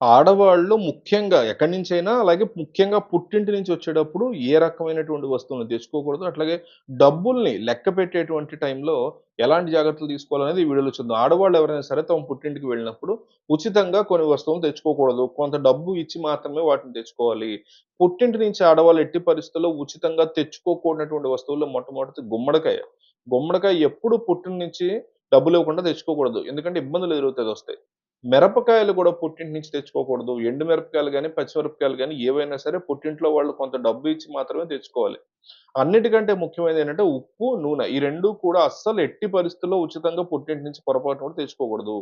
ఆడవాళ్ళు ముఖ్యంగా ఎక్కడి నుంచైనా అలాగే ముఖ్యంగా పుట్టింటి నుంచి వచ్చేటప్పుడు ఏ రకమైనటువంటి వస్తువులను తెచ్చుకోకూడదు. అట్లాగే డబ్బుల్ని లెక్క పెట్టేటువంటి టైంలో ఎలాంటి జాగ్రత్తలు తీసుకోవాలనేది ఈ వీడియోలో చూద్దాం. ఆడవాళ్ళు ఎవరైనా సరే తమ పుట్టింటికి వెళ్ళినప్పుడు ఉచితంగా కొన్ని వస్తువులు తెచ్చుకోకూడదు. కొంత డబ్బు ఇచ్చి మాత్రమే వాటిని తెచ్చుకోవాలి. పుట్టింటి నుంచి ఆడవాళ్ళు ఎట్టి పరిస్థితుల్లో ఉచితంగా తెచ్చుకోకూడనటువంటి వస్తువుల్లో మొట్టమొదటిది గుమ్మడికాయ. గుమ్మడికాయ ఎప్పుడు పుట్టింటి నుంచి డబ్బులివ్వకుండా తెచ్చుకోకూడదు. ఎందుకంటే ఇబ్బందులు ఎదురవుతాయి. మిరపకాయలు కూడా పుట్టింటి నుంచి తెచ్చుకోకూడదు. ఎండు మిరపకాయలు గాని, పచ్చిమిరపకాయలు గాని ఏవైనా సరే పుట్టింట్లో వాళ్ళు కొంత డబ్బు ఇచ్చి మాత్రమే తెచ్చుకోవాలి. అన్నిటికంటే ముఖ్యమైనదేంటంటే ఉప్పు, నూనె. ఈ 2 కూడా అస్సలు ఎట్టి పరిస్థితుల్లో ఉచితంగా పుట్టింటి నుంచి పొరపాటున కూడా తెచ్చుకోకూడదు.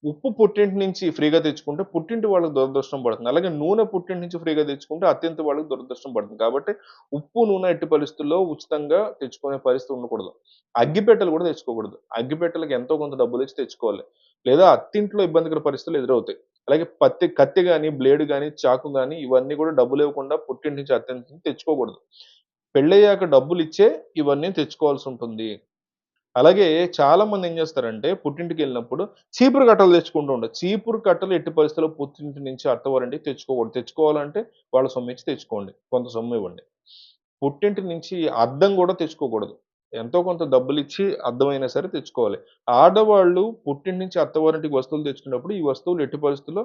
ఉప్పు పుట్టింటి నుంచి ఫ్రీగా తెచ్చుకుంటే పుట్టింటి వాళ్ళకి దురదృష్టం పడుతుంది. అలాగే నూనె పుట్టింటి నుంచి ఫ్రీగా తెచ్చుకుంటే అత్తింటి వాళ్ళకి దురదృష్టం పడుతుంది. కాబట్టి ఉప్పు, నూనె ఎట్టి పరిస్థితుల్లో ఉచితంగా తెచ్చుకునే పరిస్థితి ఉండకూడదు. అగ్గిపెట్టెలు కూడా తెచ్చుకోకూడదు. అగ్గిపెట్టెలకి ఎంతో కొంత డబ్బులిచ్చి తెచ్చుకోవాలి. లేదా అత్తింట్లో ఇబ్బందికర పరిస్థితులు ఎదురవుతాయి. అలాగే కత్తి గాని, బ్లేడ్ గాని, చాకు గాని ఇవన్నీ కూడా డబ్బులివ్వకుండా పుట్టింటి నుంచి, అత్తింటి నుంచి తెచ్చుకోకూడదు. పెళ్ళయ్యాక డబ్బులిచ్చే ఇవన్నీ తెచ్చుకోవాల్సుంటుంది. అలాగే చాలామంది ఏం చేస్తారంటే పుట్టింటికెళ్ళినప్పుడు చీపురు కట్టలు తెచ్చుకుంటూ ఉంటారు. చీపురు కట్టలు ఎట్టి పరిస్థితిలో పుట్టింటి నుంచి అత్తవారింటికి తెచ్చుకోకూడదు. తెచ్చుకోవాలంటే వాళ్ళ సొమ్మిచ్చి తెచ్చుకోండి. కొంత సొమ్మివ్వండి. పుట్టింటి నుంచి అద్దం గూడా తెచ్చుకోకూడదు. ఎంతో కొంత డబ్బులిచ్చి అద్దమైనా సరే తెచ్చుకోవాలి. ఆడవాళ్ళు పుట్టింటి నుంచి అత్తవారింటికి వస్తువులు తెచ్చుకున్నప్పుడు ఈ వస్తువులు ఎట్టి పరిస్థితుల్లో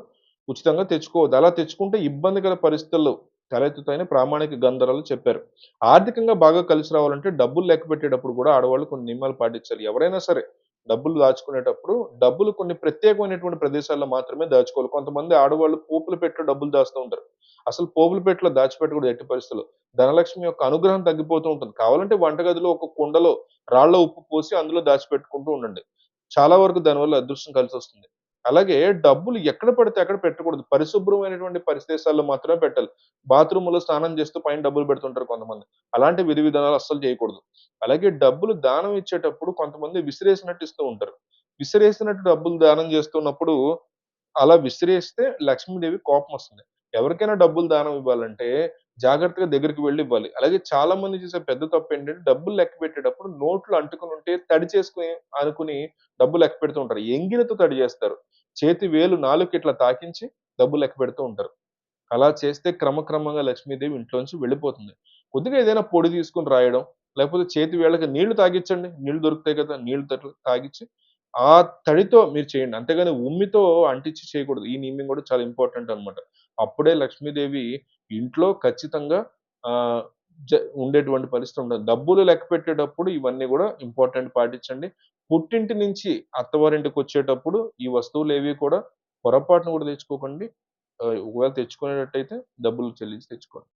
ఉచితంగా తెచ్చుకోవద్దు. అలా తెచ్చుకుంటే ఇబ్బందికర పరిస్థితుల్లో తలెత్తుతాయని ప్రామాణిక గ్రంథాలలో చెప్పారు. ఆర్థికంగా బాగా కలిసి రావాలంటే డబ్బులు లెక్కపెట్టేటప్పుడు కూడా ఆడవాళ్ళు కొన్ని నియమాలు పాటించాలి. ఎవరైనా సరే డబ్బులు దాచుకునేటప్పుడు డబ్బులు కొన్ని ప్రత్యేకమైనటువంటి ప్రదేశాల్లో మాత్రమే దాచుకోవాలి. కొంతమంది ఆడవాళ్ళు పోపుల పెట్టెలో డబ్బులు దాస్తూ ఉంటారు. అసలు పోపుల పెట్టెలో దాచిపెట్టకూడదు ఎట్టి పరిస్థితుల్లో. ధనలక్ష్మి యొక్క అనుగ్రహం తగ్గిపోతూ ఉంటుంది. కావాలంటే వంటగదిలో ఒక కుండలో రాళ్ళ ఉప్పు పోసి అందులో దాచిపెట్టుకుంటూ ఉండండి. చాలా వరకు దానివల్ల అదృష్టం కలిసొస్తుంది. అలాగే డబ్బులు ఎక్కడ పడితే అక్కడ పెట్టకూడదు. పరిశుభ్రమైనటువంటి పరిస్థితుల్లో మాత్రమే పెట్టాలి. బాత్రూమ్‌లో స్నానం చేస్తూ పైన డబ్బులు పెడుతుంటారు కొంతమంది. అలాంటి విధి విధానాలు అస్సలు చేయకూడదు. అలాగే డబ్బులు దానం ఇచ్చేటప్పుడు కొంతమంది విసిరేసినట్టు ఇస్తూ ఉంటారు. విసిరేసినట్టు డబ్బులు దానం చేస్తున్నప్పుడు అలా విసిరేస్తే లక్ష్మీదేవి కోపమొస్తుంది. ఎవరికైనా డబ్బులు దానం ఇవ్వాలంటే జాగ్రత్తగా దగ్గరికి వెళ్లి ఇవ్వాలి. అలాగే చాలా మంది చేసే పెద్ద తప్పేంటంటే డబ్బులు లెక్కపెట్టేటప్పుడు నోట్లు అంటుకొనుంటే తడి చేసుకొని అనుకుని డబ్బులు లెక్క పెడుతూ ఉంటారు. ఎంగిలితో తడి చేస్తారు. చేతి వేలు నాలుకకి ఇట్లా తాకించి డబ్బులు లెక్క పెడుతూ ఉంటారు. అలా చేస్తే క్రమక్రమంగా లక్ష్మీదేవి ఇంట్లోంచి వెళ్ళిపోతుంది. కొద్దిగా ఏదైనా పొడి తీసుకొని రాయడం, లేకపోతే చేతి వేళ్ళకి నీళ్లు తాగిచ్చండి. నీళ్లు దొరుకుతాయి కదా! నీళ్లు తాగిచ్చి ఆ తడితో మీరు చేయండి. అంతేగాని ఉమ్మితో అంటించి చేయకూడదు. ఈ నియమం కూడా చాలా ఇంపార్టెంట్ అన్నమాట. అప్పుడే లక్ష్మీదేవి ఇంట్లో ఖచ్చితంగా ఆహ్, జ ఉండేటువంటి పరిస్థితి ఉండదు. డబ్బులు లెక్కపెట్టేటప్పుడు ఇవన్నీ గూడా ఇంపార్టెంట్ పాటించండి. పుట్టింటి నుంచి అత్తవారింటికొచ్చేటప్పుడు ఈ వస్తువులేవి కూడా పొరపాటున కూడా తెచ్చుకోకండి. ఒకవేళ తెచ్చుకునేటట్టయితే డబ్బులు చెల్లించి తెచ్చుకోండి.